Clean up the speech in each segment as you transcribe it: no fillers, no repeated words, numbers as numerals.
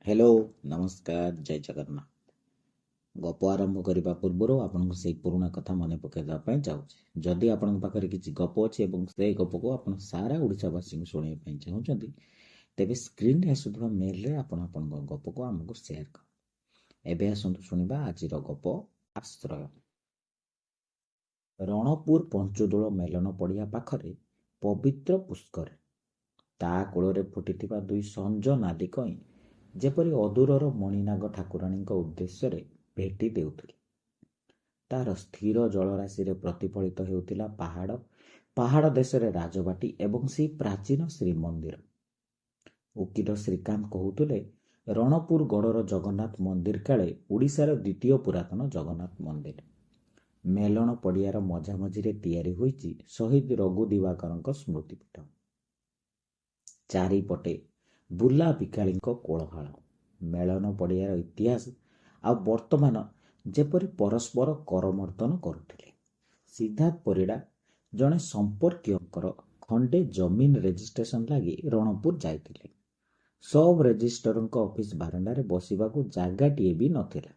Hello नमस्कार जय जगन्नाथ। गप आरंभ करने पूर्व आपको से पुराणा कथा मन पकईदेवाई चाहूँगी। जदि आपण पाखे किसी गप अच्छी और से गप को आप सारा ओडावासी शुणाई चाहूँगी तेज स्क्रीन आसुवा मेल रे आपण गप को आमको सेयार कर। एबे आसतु शुणा आज गप आश्रय। रणपुर पंचदोल मेलन पड़िया पाखरे पवित्र पुष्कर ता कूल फुटी दुई संज नादी कई जेपरी अदूरर मणिनाग ठाकुराणी उद्देश्य भेटी देउथिले। तार स्थिर जलराशि प्रतिफलित हेउथिला पहाड़ पहाड़ देश राजबाटी एवं से प्राचीन श्रीमंदिर। उकिल श्रीकांत कहते रणपुर गड़र जगन्नाथ मंदिर काले ओडिशार द्वितीय पुरातन जगन्नाथ मंदिर। मेलन पड़ियार मझामझी तैयारी होईची शहीद रघु दिवाकर स्मृतिपीठ। चारिपटे बुला बिकाली कोलाहल। मेलन पड़ियार इतिहास आ वर्तमान जेपरी परस्पर करमर्दन करुथिले। सिद्धार्थ परिड़ा जड़े संपर्कीयंकर खंडे जमीन रेजिस्ट्रेशन लगी रणपुर जाइतिले। सब रेजिस्टर ऑफिस बारंडारे बसिबाकू जागाटीए भी नथिला।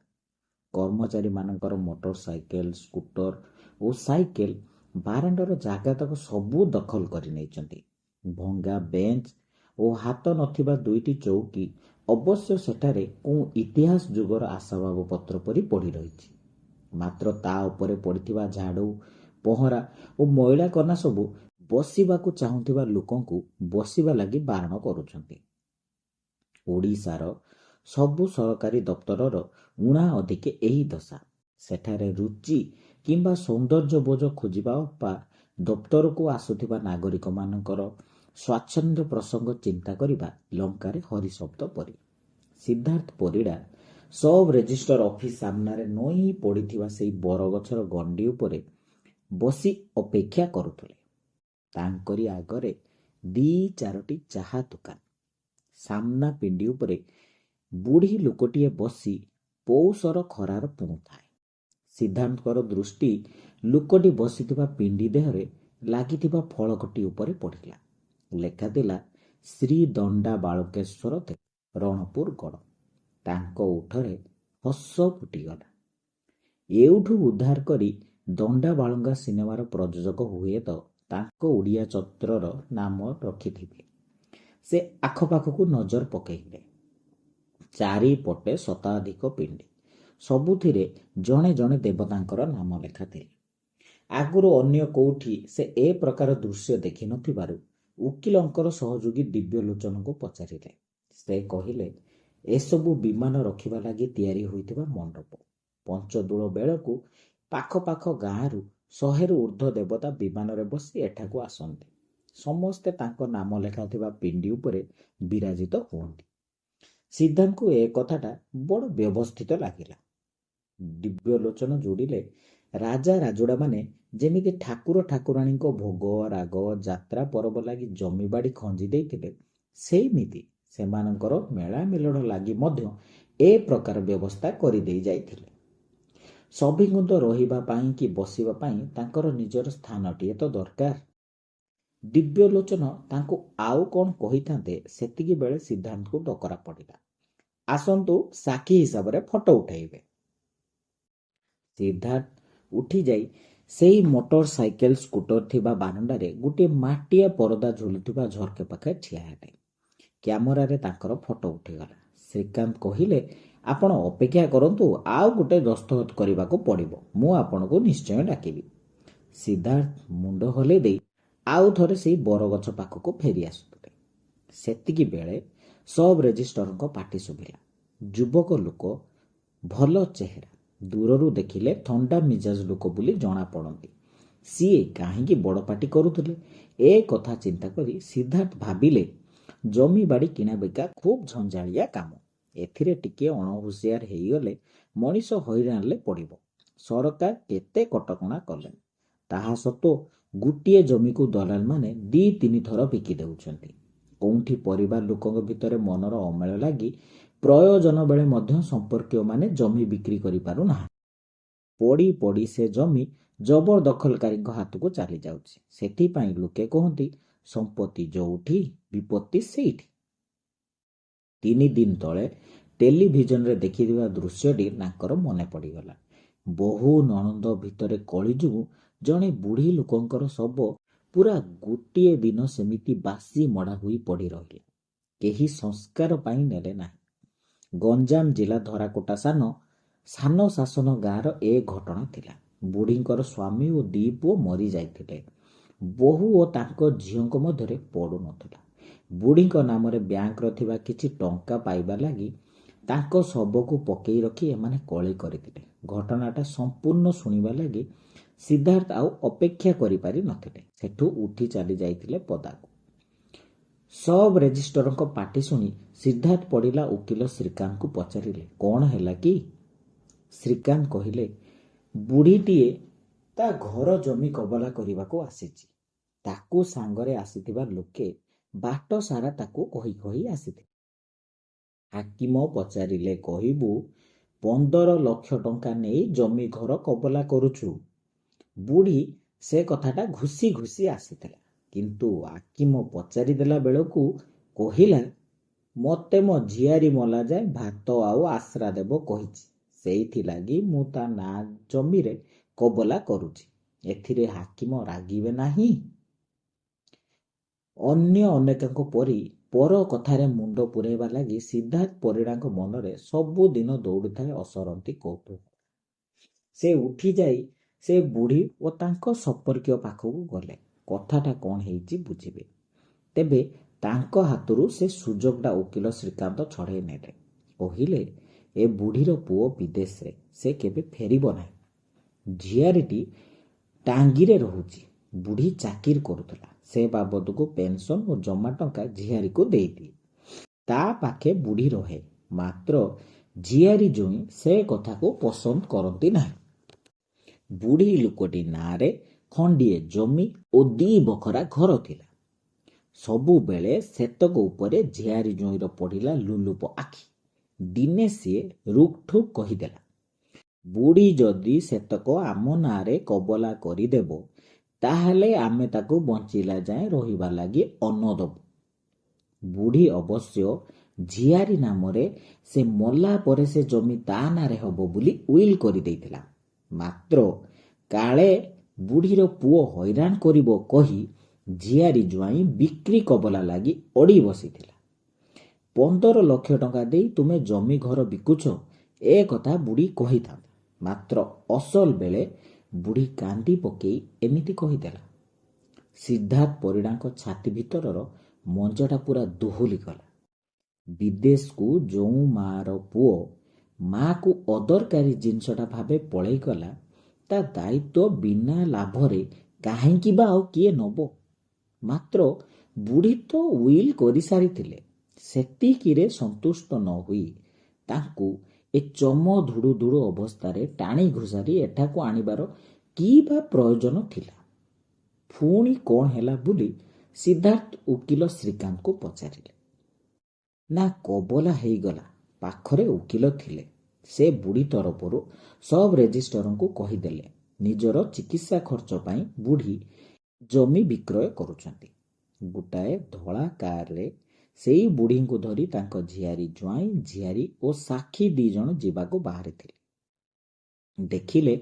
कर्मचारी मानकर मोटरसाइकेल स्कूटर और साइकेल बारंडार जागा तक सबू दखल करि नैचंती। भंगा बेंच और हाथ नथिबा दुईटी चौकी अवश्य सेठारे को इतिहास जुगर आशावाब पत्र परी पड़ी रही। मात्र ता उपरे पड़िथिबा झाड़ू पहरा और मैला कना सबू बसिबाकू चाहुथिबा लोकंकु बसिबा लागि बारण करूछंती। ओडिशार सबु सरकारी दफ्तरर उणा अधिके एही दशा। सेठारे रुचि किंबा सौंदर्य बोझ खोजिबा पा दफ्तर को आसुथिबा नागरिक मानकर स्वाच्छंद्य प्रसंग चिंता करिबा लंकारे हरिशब्द परी। सिद्धार्थ परिड़ा सब रेजिस्टर ऑफिस सामने नई पड़िथिबा सेई बरगछर गंडी उपरे बसी अपेक्षा करुथले। तांकरी आगरे दी चारोटी चाहा दुकान। सामना पिंडी उपरे बुढ़ी लोकटीए बसी पौषर खरार पुणुथाए। सिद्धांतर दृष्टि लोकटी बसिथिबा पिंडी देहरे लागिथिबा फलकटी उपरे पड़िला। लेखा थिला श्री दंडा बालकेश्वर रणपुर गड़। तांको उठरे हस फुटीगला। एउठू उद्धार करी दंडा बालंगा सिनेमार प्रयोजक हुए तो तांको ओडिया चरित्रर नाम रखिथिबे। से आखपाखकू नजर पकईले। चारिपटे शताधिक पिंडी सबुथिरे जणे जणे देवतांकर नाम लेखा थिले। आगुरु अन्य कोठी से ए प्रकार दृश्य देखि नथिबारु उकिलंकर सहयोगी दिव्यलोचन को पचारिले। से कहिले एसबु विमान रखिबा लागि तैयारी होइतिबा मंडप। पंचदोल बेलकू पाख पाख गाँरु 100 रु ऊर्ध्व देवता विमान रे बसी एठाकू आसंती। समस्ते तांको नाम लेखाथिबा पिंडी उपरे विराजित हुअंती। सिद्धांत को ए कथाटा बड़ व्यवस्थित लागिला। दिव्यलोचन जोड़िले राजा राजुड़ा माने जेमिति ठाकुर ठाकुराणी भोग राग जात्रा परब लगी जमीबाड़ी खंजी देइतिले सेमिति सेमानंकर मेला मिलन लगी मध्य ए प्रकार व्यवस्था करि देइ जाइतिले। सभिଙ୍କୁ तो रहिबा पाई कि बसिबा पाई तांकर निजर स्थानटिए तो दरकार। दिव्यलोचन तांको आउ कौन कहिथांते सेतिकी बेले सिद्धांत को डकरा पड़िला। आसंतु साखी हिसाब रे फोटो उठाइबे। सिद्धार्थ उठी जाई सेई मोटरसाइकेल स्कूटर थिबा बारंडारे गोटे माटिया परदा झुलुथिबा झरके पाखे ठिया हेले। कैमरा रे तांकर फोटो उठीगला। श्रीकांत कहिले आपण अपेक्षा करंतु आउ गोटे दस्तखत करबाको पड़िबो। मु आपनको निश्चय डाकिबी। सिद्धार्थ मुंड हले देई आउ थरे सेई बरगछ पाखको फेरी आसुतले। सेतिकी बेले सब रेजिस्टरको पार्टी सुभिला। युवक लोक भल चेहरा दूररू देखिले थंडा मिजाज लोक बोली जना पड़ती। सीए कहीं बड़ पार्टी करुले ए कथा चिंता करी सिद्धार्थ भाविले जमी बाड़ी किना बिका खूब झंझाड़िया काम। एथिरे टिके अणहुसियार हेगले मनीष हैरान ले पड़िबो। सरकार केते कटकणा कले ताहा सत्तो गुटिए जमी को दलाल माने 2-3 थर बिकी देउछंती। कोउठी परिवार लोकंग भितरे मनर अमेल लागी प्रयोजन बेले मध्य संपर्कीय माने जमी बिक्री करि पारु ना। पड़ी पड़ी से जमी जबरदखलकारी हाथ को चली जाउछि। सेथि पई लोके कहंती संपत्ति जोउठी विपत्ति सेठी। 3 दिन तले ଟେଲିଭିଜନରେ ଦେଖିଥିବା ଦୃଶ୍ୟଟି ତାଙ୍କର ମନେ ପଡ଼ିଗଲା। ବହୁ ନଣନ୍ଦ ଭିତରେ କଳି ଯୋଗୁଁ ଜଣେ ବୁଢ଼ୀ ଲୋକଙ୍କର ଶବ ପୁରା ଗୋଟିଏ ଦିନ ସେମିତି ବାସି ମଡ଼ା ହୋଇ ପଡ଼ି ରହିଲା। କେହି ସଂସ୍କାର ପାଇଁ ନେଲେ ନାହିଁ। ଗଞ୍ଜାମ ଜିଲ୍ଲା ଧରାକୋଟା ସାନ ଶାସନ ଗାଁର ଏ ଘଟଣା ଥିଲା। ବୁଢ଼ୀଙ୍କର ସ୍ୱାମୀ ଓ 2 ପୁଅ ମରି ଯାଇଥିଲେ। ବୋହୂ ଓ ତାଙ୍କ ଝିଅଙ୍କ ମଧ୍ୟରେ ପଡ଼ୁନଥିଲା। ବୁଢ଼ୀଙ୍କ ନାମରେ ବ୍ୟାଙ୍କରେ ଥିବା କିଛି ଟଙ୍କା ପାଇବା ଲାଗି ତାଙ୍କ ଶବକୁ ପକେଇ ରଖି ଏମାନେ କଳି କରିଥିଲେ। ଘଟଣାଟା ସମ୍ପୂର୍ଣ୍ଣ ଶୁଣିବା ଲାଗି ସିଦ୍ଧାର୍ଥ ଆଉ ଅପେକ୍ଷା କରିପାରି ନଥିଲେ। ସେଠୁ ଉଠି ଚାଲି ଯାଇଥିଲେ ପଦାକୁ। ସବ୍ ରେଜିଷ୍ଟ୍ରାରଙ୍କ ପାଟି ଶୁଣି ସିଦ୍ଧାର୍ଥ ପଡ଼ିଲା ଓକିଲ ଶ୍ରୀକାନ୍ତଙ୍କୁ ପଚାରିଲେ, କ'ଣ ହେଲା କି? ଶ୍ରୀକାନ୍ତ କହିଲେ, ବୁଢ଼ୀଟିଏ ତା ଘର ଜମି କବଲା କରିବାକୁ ଆସିଛି। ତାକୁ ସାଙ୍ଗରେ ଆସିଥିବା ଲୋକେ ବାଟ ସାରା ତାକୁ କହି କହି ଆସିଥିଲେ। ହାକିମ ପଚାରିଲେ, କହିବୁ 15 ଲକ୍ଷ ଟଙ୍କା ନେଇ ଜମି ଘର କବଲା କରୁଛୁ। ବୁଢ଼ୀ ସେ କଥାଟା ଘୁଷି ଘୁଷି ଆସିଥିଲା, କିନ୍ତୁ ହାକିମ ପଚାରି ଦେଲା ବେଳକୁ କହିଲା, ମୋତେ ମୋ ଝିଆରୀ ମଲା ଯାଏ ଭାତ ଆଉ ଆଶ୍ରା ଦେବ କହିଛି। ସେଇଥିଲାଗି ମୁଁ ତା ନାଁ ଜମିରେ କବଲା କରୁଛି। ଏଥିରେ ହାକିମ ରାଗିବେ ନାହିଁ। ଅନ୍ୟ ଅନେକଙ୍କ ପରି ପର କଥାରେ ମୁଣ୍ଡ ପୁରାଇବା ଲାଗି ସିଦ୍ଧାର୍ଥ ପରିଡ଼ାଙ୍କ ମନରେ ସବୁଦିନ ଦୌଡ଼ୁଥାଏ ଅସରନ୍ତି କୌତୁକ। ସେ ଉଠି ଯାଇ ସେ ବୁଢ଼ୀ ଓ ତାଙ୍କ ସମ୍ପର୍କୀୟ ପାଖକୁ ଗଲେ। କଥାଟା କ'ଣ ହେଇଛି ବୁଝିବେ। ତେବେ ତାଙ୍କ ହାତରୁ ସେ ସୁଯୋଗଟା ଓକିଲ ଶ୍ରୀକାନ୍ତ ଛଡ଼େଇ ନେଲେ। କହିଲେ, ଏ ବୁଢ଼ୀର ପୁଅ ବିଦେଶରେ, ସେ କେବେ ଫେରିବ ନାହିଁ। ଝିଆରୀଟି ଟାଙ୍ଗିରେ ରହୁଛି। ବୁଢ଼ୀ ଚାକିରି କରୁଥିଲା। ସେ ବାବଦକୁ ପେନ୍ସନ୍ ଓ ଜମା ଟଙ୍କା ଝିଆରୀକୁ ଦେଇଦିଏ। ତା ପାଖେ ବୁଢ଼ୀ ରହେ। ମାତ୍ର ଝିଆରୀ ଜୋଇଁ ସେ କଥାକୁ ପସନ୍ଦ କରନ୍ତି ନାହିଁ। ବୁଢ଼ୀ ଲୋକଟି ନାଁରେ ଖଣ୍ଡିଏ ଜମି ଓ 2 ବଖରା ଘର ଥିଲା। ସବୁବେଳେ ସେତକ ଉପରେ ଝିଆରୀ ଜୋଇଁର ପଡ଼ିଲା ଲୁଲୁପ ଆଖି। ଦିନେ ସିଏ ରୁକ୍ଠୁକ୍ କହିଦେଲା, ବୁଢ଼ୀ ଯଦି ସେତକ ଆମ ନାଁରେ କବଲା କରିଦେବ, ତାହେଲେ ଆମେ ତାକୁ ବଞ୍ଚିଲା ଯାଏଁ ରହିବା ଲାଗି ଅନ୍ନ ଦେବୁ। ବୁଢ଼ୀ ଅବଶ୍ୟ ଝିଆରୀ ନାମରେ ସେ ମଲା ପରେ ସେ ଜମି ତା ନାଁରେ ହେବ ବୋଲି ଉଇଲ୍ କରିଦେଇଥିଲା। ମାତ୍ର କାଳେ ବୁଢ଼ୀର ପୁଅ ହଇରାଣ କରିବ କହି ଝିଆରୀ ଜ୍ୱାଇଁ ବିକ୍ରି କବଲା ଲାଗି ଅଡ଼ି ବସିଥିଲା। 15 ଲକ୍ଷ ଟଙ୍କା ଦେଇ ତୁମେ ଜମି ଘର ବିକୁଛ, ଏ କଥା ବୁଢ଼ୀ କହିଥାନ୍ତା। ମାତ୍ର ଅସଲ ବେଳେ ବୁଢ଼ୀ କାନ୍ଦି ପକେଇ ଏମିତି କହିଦେଲା। ସିଦ୍ଧାର୍ଥ ପରିଡ଼ାଙ୍କ ଛାତି ଭିତରର ମଞ୍ଜଟା ପୁରା ଦୋହଲି ଗଲା। ବିଦେଶକୁ ଯେଉଁ ମାଆର ପୁଅ ମାଆକୁ ଅଦରକାରୀ ଜିନିଷଟା ଭାବେ ପଳେଇ ଗଲା, ତା ଦାୟିତ୍ୱ ବିନା ଲାଭରେ କାହିଁକି ବା ଆଉ କିଏ ନେବ? ମାତ୍ର ବୁଢ଼ୀ ତ ଉଇଲ୍ କରିସାରିଥିଲେ। ସେତିକିରେ ସନ୍ତୁଷ୍ଟ ନ ହୋଇ ତାଙ୍କୁ ଏ ଚମ ଧୁଡ଼ୁ ଧୁଡ଼ୁ ଅବସ୍ଥାରେ ଟାଣି ଘୋଷାରି ଏଠାକୁ ଆଣିବାର କି ବା ପ୍ରୟୋଜନ ଥିଲା? ପୁଣି କ'ଣ ହେଲା ବୋଲି ସିଦ୍ଧାର୍ଥ ଓକିଲ ଶ୍ରୀକାନ୍ତଙ୍କୁ ପଚାରିଲେ। ନା, କବଲା ହେଇଗଲା। ପାଖରେ ଓକିଲ ଥିଲେ। ସେ ବୁଢ଼ୀ ତରଫରୁ ସବ୍ ରେଜିଷ୍ଟ୍ରାରଙ୍କୁ କହିଦେଲେ, ନିଜର ଚିକିତ୍ସା ଖର୍ଚ୍ଚ ପାଇଁ ବୁଢ଼ୀ ଜମି ବିକ୍ରୟ କରୁଛନ୍ତି। ଗୋଟାଏ ଧଳା କାରରେ ସେଇ ବୁଢ଼ୀଙ୍କୁ ଧରି ତାଙ୍କ ଝିଆରୀ ଜ୍ୱାଇଁ, ଝିଆରୀ ଓ ସାକ୍ଷୀ 2 ଜଣ ଯିବାକୁ ବାହାରିଥିଲେ। ଦେଖିଲେ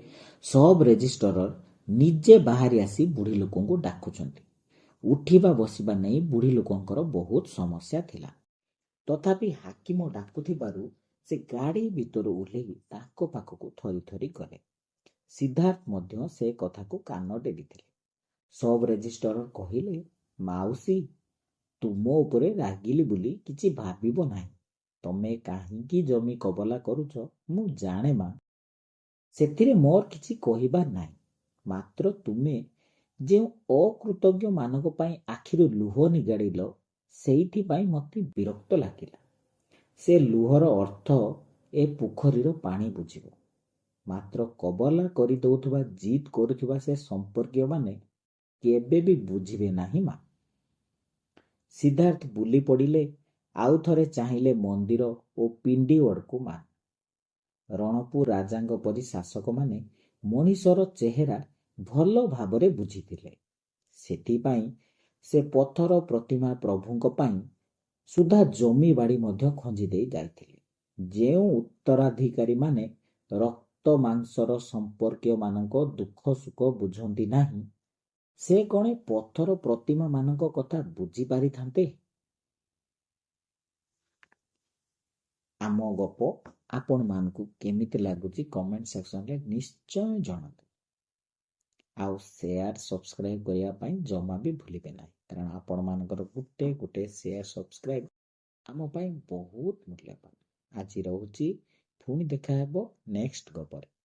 ସବ୍ ରେଜିଷ୍ଟ୍ରାର ନିଜେ ବାହାରି ଆସି ବୁଢ଼ୀ ଲୋକଙ୍କୁ ଡାକୁଛନ୍ତି। ଉଠିବା ବସିବା ନେଇ ବୁଢ଼ୀ ଲୋକଙ୍କର ବହୁତ ସମସ୍ୟା ଥିଲା। ତଥାପି ହାକିମ ଡାକୁଥିବାରୁ ସେ ଗାଡ଼ି ଭିତରୁ ଓହ୍ଲେଇ ତାଙ୍କ ପାଖକୁ ଥରି ଥରି ଗଲେ। ସିଦ୍ଧାର୍ଥ ମଧ୍ୟ ସେ କଥାକୁ କାନ ଡେରିଥିଲେ। ସବ୍ ରେଜିଷ୍ଟ୍ରାର କହିଲେ, ମାଉସୀ, ତୁମ ଉପରେ ରାଗିଲି ବୋଲି କିଛି ଭାବିବ ନାହିଁ। ତମେ କାହିଁକି ଜମି କବଲା କରୁଛ ମୁଁ ଜାଣେ ମା। ସେଥିରେ ମୋର କିଛି କହିବାର ନାହିଁ। ମାତ୍ର ତୁମେ ଯେଉଁ ଅକୃତଜ୍ଞମାନଙ୍କ ପାଇଁ ଆଖିରୁ ଲୁହ ନିଗାଡ଼ିଲ, ସେଇଥିପାଇଁ ମୋତେ ବିରକ୍ତ ଲାଗିଲା। ସେ ଲୁହର ଅର୍ଥ ଏ ପୋଖରୀର ପାଣି ବୁଝିବ। ମାତ୍ର କବଲା କରିଦେଉଥିବା ଜିଦ୍ କରୁଥିବା ସେ ସମ୍ପର୍କୀୟମାନେ କେବେ ବି ବୁଝିବେ ନାହିଁ ମା। ସିଦ୍ଧାର୍ଥ ବୁଲି ପଡ଼ିଲେ। ଆଉ ଥରେ ଚାହିଁଲେ ମନ୍ଦିର ଓ ପିଣ୍ଡିଓଡ଼କୁ ମା। ରଣପୁର ରାଜାଙ୍କ ପରି ଶାସକମାନେ ମଣିଷର ଚେହେରା ଭଲ ଭାବରେ ବୁଝିଥିଲେ। ସେଥିପାଇଁ ସେ ପଥର ପ୍ରତିମା ପ୍ରଭୁଙ୍କ ପାଇଁ ସୁଦ୍ଧା ଜମି ବାଡ଼ି ମଧ୍ୟ ଖଞ୍ଜି ଦେଇ ଯାଇଥିଲେ। ଯେଉଁ ଉତ୍ତରାଧିକାରୀମାନେ ରକ୍ତ ମାଂସର ସମ୍ପର୍କୀୟମାନଙ୍କ ଦୁଃଖ ସୁଖ ବୁଝନ୍ତି ନାହିଁ, ସେ କଣ ପଥର ପ୍ରତିମାମାନଙ୍କ କଥା ବୁଝିପାରିଥାନ୍ତେ? ଆମ ଗପ ଆପଣମାନଙ୍କୁ କେମିତି ଲାଗୁଛି କମେଣ୍ଟ ସେକ୍ସନରେ ନିଶ୍ଚୟ ଜଣାନ୍ତୁ। ଆଉ ସେୟାର ସବସ୍କ୍ରାଇବ କରିବା ପାଇଁ ଜମା ବି ଭୁଲିବେ ନାହିଁ, କାରଣ ଆପଣମାନଙ୍କର ଗୋଟେ ଗୋଟେ ସେୟାର ସବସ୍କ୍ରାଇବ ଆମ ପାଇଁ ବହୁତ ମୂଲ୍ୟବାନ। ଆଜି ରହୁଛି, ପୁଣି ଦେଖା ହେବ ନେକ୍ସଟ ଗପରେ।